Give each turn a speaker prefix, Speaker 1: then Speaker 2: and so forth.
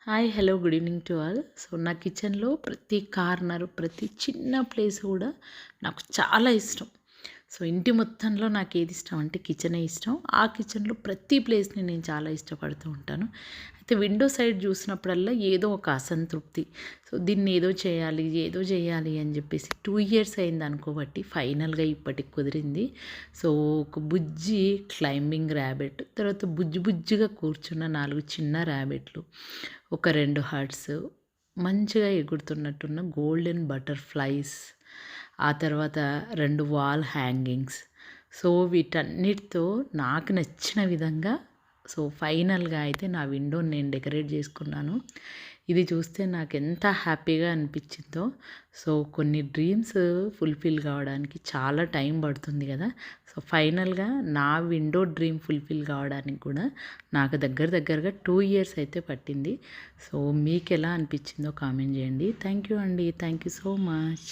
Speaker 1: Hi hello good evening to all. So నా కిచెన్లో ప్రతి కార్నర్ ప్రతి చిన్న ప్లేస్ కూడా నాకు చాలా ఇష్టం. సో ఇంటి మొత్తంలో నాకు ఏది ఇష్టం అంటే కిచెనే ఇష్టం. ఆ కిచెన్లో ప్రతి ప్లేస్ని నేను చాలా ఇష్టపడుతూ ఉంటాను. అయితే విండో సైడ్ చూసినప్పుడల్లా ఏదో ఒక అసంతృప్తి. సో దీన్ని ఏదో చేయాలి అని చెప్పేసి 2 ఇయర్స్ అయింది అనుకోబట్టి ఫైనల్గా ఇప్పటికి కుదిరింది. సో ఒక బుజ్జి క్లైంబింగ్ ర్యాబిట్, తర్వాత బుజ్జి బుజ్జిగా కూర్చున్న 4 చిన్న ర్యాబిట్లు, ఒక 2 హర్ట్స్, మంచిగా ఎగురుతున్నట్టున్న గోల్డెన్ బటర్‌ఫ్లైస్, ఆ తర్వాత 2 వాల్ హ్యాంగింగ్స్. సో వీటన్నిటితో నాకు నచ్చిన విధంగా ఫైనల్‌గా అయితే నా విండోని నేను డెకరేట్ చేసుకున్నాను. ఇది చూస్తే నాకెంత హ్యాపీగా అనిపించిందో. కొన్ని డ్రీమ్స్ ఫుల్‌ఫిల్ కావడానికి చాలా టైం పడుతుంది కదా! ఫైనల్‌గా నా విండో డ్రీమ్ ఫుల్‌ఫిల్ కావడానికి కూడా నాకు దగ్గరగా 2 ఇయర్స్ అయితే పట్టింది. మీకెలా అనిపించిందో కామెంట్ చేయండి. థ్యాంక్ యూ అండి. Thank you so much.